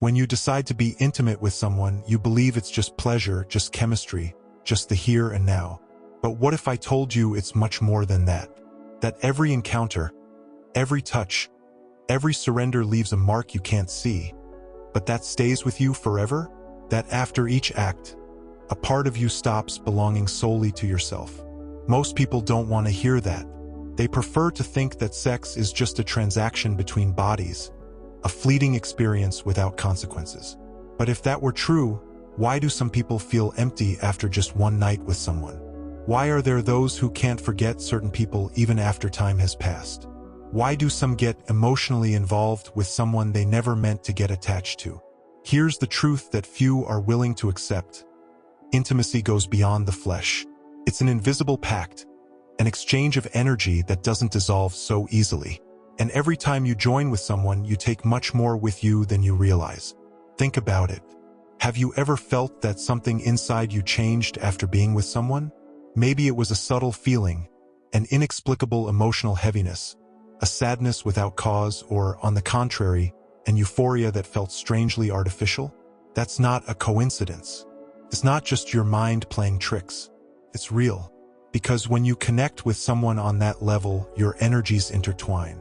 When you decide to be intimate with someone, you believe it's just pleasure, just chemistry, just the here and now. But what if I told you it's much more than that? That every encounter, every touch, every surrender leaves a mark you can't see, but that stays with you forever? That after each act, a part of you stops belonging solely to yourself. Most people don't want to hear that. They prefer to think that sex is just a transaction between bodies, a fleeting experience without consequences. But if that were true, why do some people feel empty after just one night with someone? Why are there those who can't forget certain people even after time has passed? Why do some get emotionally involved with someone they never meant to get attached to? Here's the truth that few are willing to accept. Intimacy goes beyond the flesh. It's an invisible pact, an exchange of energy that doesn't dissolve so easily. And every time you join with someone, you take much more with you than you realize. Think about it. Have you ever felt that something inside you changed after being with someone? Maybe it was a subtle feeling, an inexplicable emotional heaviness, a sadness without cause, or, on the contrary, an euphoria that felt strangely artificial? That's not a coincidence. It's not just your mind playing tricks. It's real. Because when you connect with someone on that level, your energies intertwine.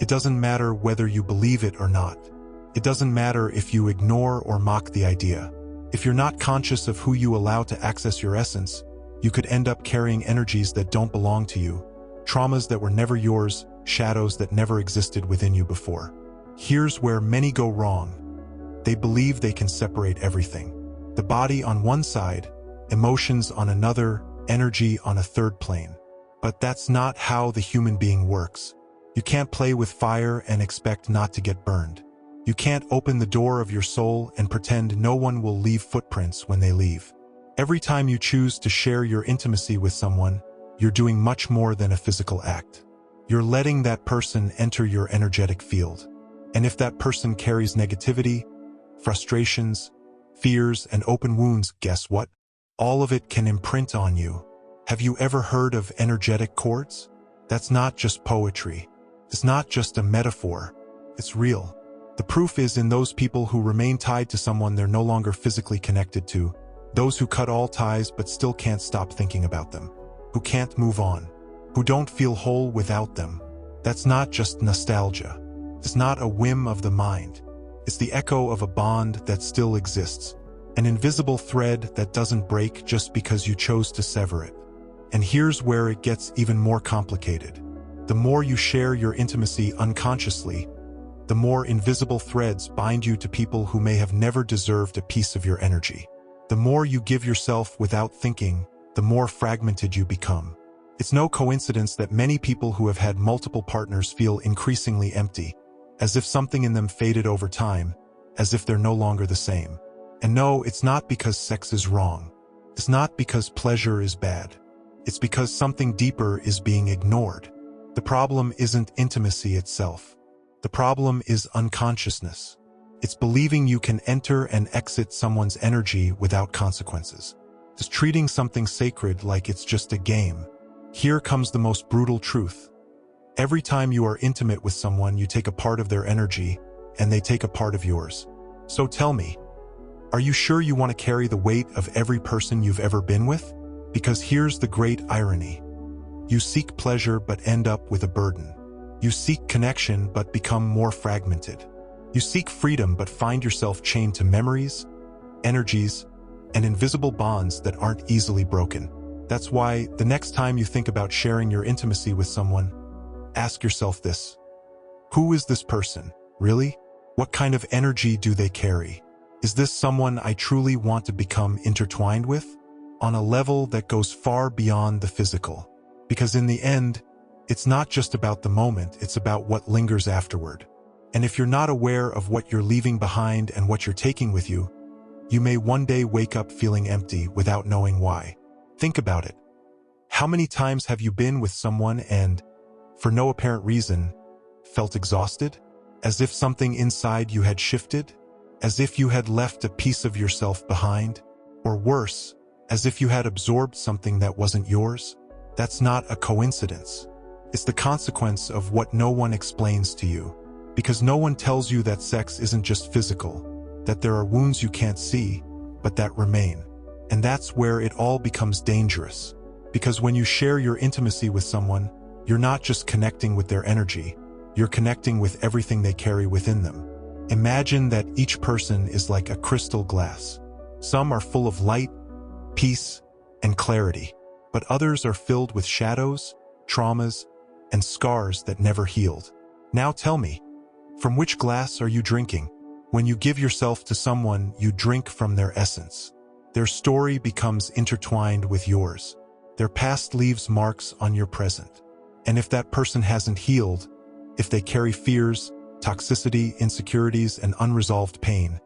It doesn't matter whether you believe it or not. It doesn't matter if you ignore or mock the idea. If you're not conscious of who you allow to access your essence, you could end up carrying energies that don't belong to you, traumas that were never yours, shadows that never existed within you before. Here's where many go wrong. They believe they can separate everything. The body on one side, emotions on another, energy on a third plane. But that's not how the human being works. You can't play with fire and expect not to get burned. You can't open the door of your soul and pretend no one will leave footprints when they leave. Every time you choose to share your intimacy with someone, you're doing much more than a physical act. You're letting that person enter your energetic field. And if that person carries negativity, frustrations, fears, and open wounds, guess what? All of it can imprint on you. Have you ever heard of energetic cords? That's not just poetry. It's not just a metaphor. It's real. The proof is in those people who remain tied to someone they're no longer physically connected to, those who cut all ties but still can't stop thinking about them, who can't move on, who don't feel whole without them. That's not just nostalgia. It's not a whim of the mind. It's the echo of a bond that still exists, an invisible thread that doesn't break just because you chose to sever it. And here's where it gets even more complicated. The more you share your intimacy unconsciously, the more invisible threads bind you to people who may have never deserved a piece of your energy. The more you give yourself without thinking, the more fragmented you become. It's no coincidence that many people who have had multiple partners feel increasingly empty, as if something in them faded over time, as if they're no longer the same. And no, it's not because sex is wrong. It's not because pleasure is bad. It's because something deeper is being ignored. The problem isn't intimacy itself. The problem is unconsciousness. It's believing you can enter and exit someone's energy without consequences. It's treating something sacred like it's just a game. Here comes the most brutal truth. Every time you are intimate with someone, you take a part of their energy, and they take a part of yours. So tell me, are you sure you want to carry the weight of every person you've ever been with? Because here's the great irony. You seek pleasure but end up with a burden. You seek connection but become more fragmented. You seek freedom but find yourself chained to memories, energies, and invisible bonds that aren't easily broken. That's why, the next time you think about sharing your intimacy with someone, ask yourself this. Who is this person, really? What kind of energy do they carry? Is this someone I truly want to become intertwined with? On a level that goes far beyond the physical. Because in the end, it's not just about the moment, it's about what lingers afterward. And if you're not aware of what you're leaving behind and what you're taking with you, you may one day wake up feeling empty without knowing why. Think about it. How many times have you been with someone and, for no apparent reason, felt exhausted? As if something inside you had shifted? As if you had left a piece of yourself behind? Or worse, as if you had absorbed something that wasn't yours? That's not a coincidence. It's the consequence of what no one explains to you. Because no one tells you that sex isn't just physical, that there are wounds you can't see, but that remain. And that's where it all becomes dangerous. Because when you share your intimacy with someone, you're not just connecting with their energy, you're connecting with everything they carry within them. Imagine that each person is like a crystal glass. Some are full of light, peace, and clarity, but others are filled with shadows, traumas, and scars that never healed. Now tell me, from which glass are you drinking? When you give yourself to someone, you drink from their essence. Their story becomes intertwined with yours. Their past leaves marks on your present. And if that person hasn't healed, if they carry fears, toxicity, insecurities, and unresolved pain,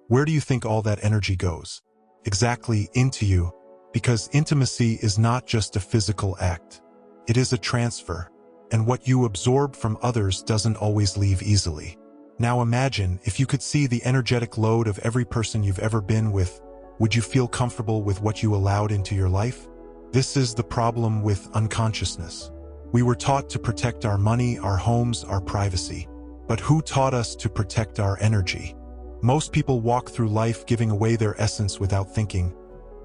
where do you think all that energy goes? Exactly into you, because intimacy is not just a physical act. It is a transfer, and what you absorb from others doesn't always leave easily. Now imagine if you could see the energetic load of every person you've ever been with. Would you feel comfortable with what you allowed into your life? This is the problem with unconsciousness. We were taught to protect our money, our homes, our privacy. But who taught us to protect our energy? Most people walk through life giving away their essence without thinking,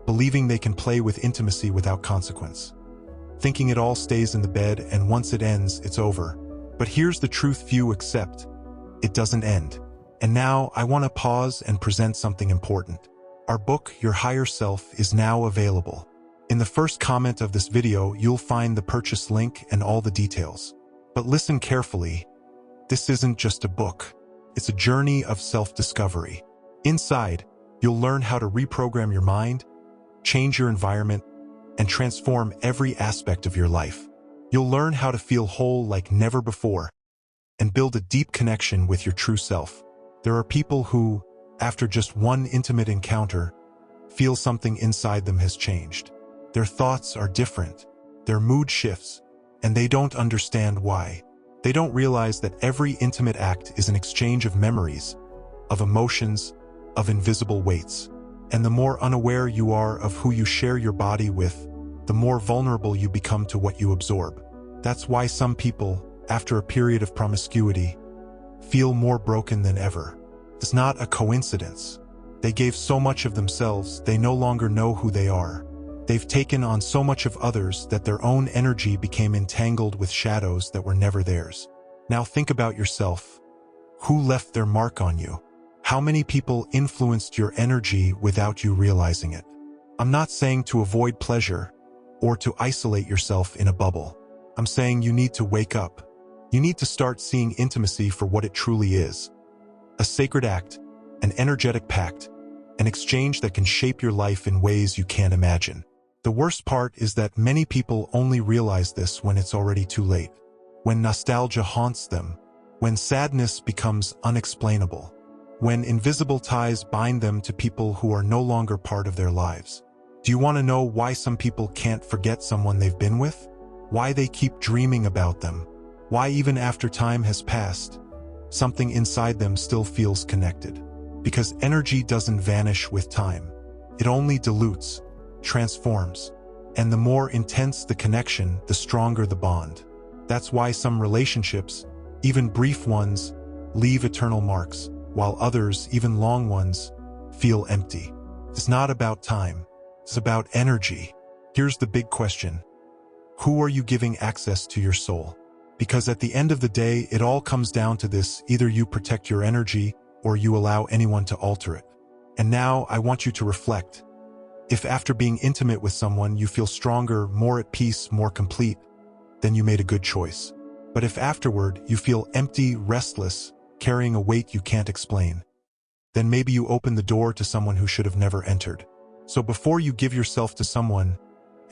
believing they can play with intimacy without consequence, thinking it all stays in the bed and once it ends, it's over. But here's the truth few accept. It doesn't end. And now I want to pause and present something important. Our book, Your Higher Self, is now available. In the first comment of this video, you'll find the purchase link and all the details. But listen carefully. This isn't just a book. It's a journey of self-discovery. Inside, you'll learn how to reprogram your mind, change your environment, and transform every aspect of your life. You'll learn how to feel whole like never before and build a deep connection with your true self. There are people who, after just one intimate encounter, feel something inside them has changed. Their thoughts are different, their mood shifts, and they don't understand why. They don't realize that every intimate act is an exchange of memories, of emotions, of invisible weights. And the more unaware you are of who you share your body with, the more vulnerable you become to what you absorb. That's why some people, after a period of promiscuity, feel more broken than ever. It's not a coincidence. They gave so much of themselves, they no longer know who they are. They've taken on so much of others that their own energy became entangled with shadows that were never theirs. Now think about yourself. Who left their mark on you? How many people influenced your energy without you realizing it? I'm not saying to avoid pleasure or to isolate yourself in a bubble. I'm saying you need to wake up. You need to start seeing intimacy for what it truly is. A sacred act, an energetic pact, an exchange that can shape your life in ways you can't imagine. The worst part is that many people only realize this when it's already too late, when nostalgia haunts them, when sadness becomes unexplainable, when invisible ties bind them to people who are no longer part of their lives. Do you want to know why some people can't forget someone they've been with? Why they keep dreaming about them? Why even after time has passed, something inside them still feels connected? Because energy doesn't vanish with time. It only dilutes, transforms, and the more intense the connection, the stronger the bond. That's why some relationships, even brief ones, leave eternal marks, while others, even long ones, feel empty. It's not about time. It's about energy. Here's the big question. Who are you giving access to your soul? Because at the end of the day, it all comes down to this: either you protect your energy or you allow anyone to alter it. And now I want you to reflect. If after being intimate with someone you feel stronger, more at peace, more complete, then you made a good choice. But if afterward you feel empty, restless, carrying a weight you can't explain, then maybe you open the door to someone who should have never entered. So before you give yourself to someone,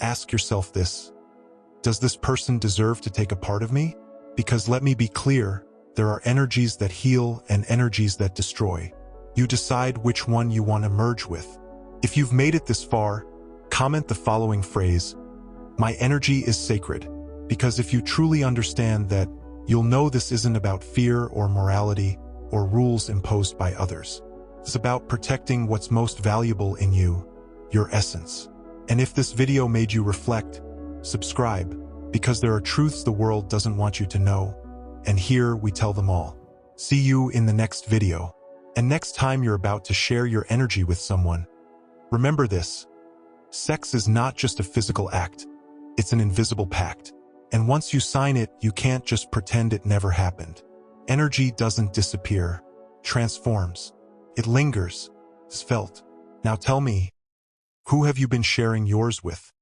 ask yourself this: does this person deserve to take a part of me? Because let me be clear, there are energies that heal and energies that destroy. You decide which one you want to merge with. If you've made it this far, comment the following phrase: my energy is sacred. Because if you truly understand that, you'll know this isn't about fear or morality or rules imposed by others. It's about protecting what's most valuable in you, your essence. And if this video made you reflect, subscribe, because there are truths the world doesn't want you to know, and here we tell them all. See you in the next video. And next time you're about to share your energy with someone, remember this. Sex is not just a physical act. It's an invisible pact. And once you sign it, you can't just pretend it never happened. Energy doesn't disappear, transforms. It lingers, is felt. Now tell me, who have you been sharing yours with?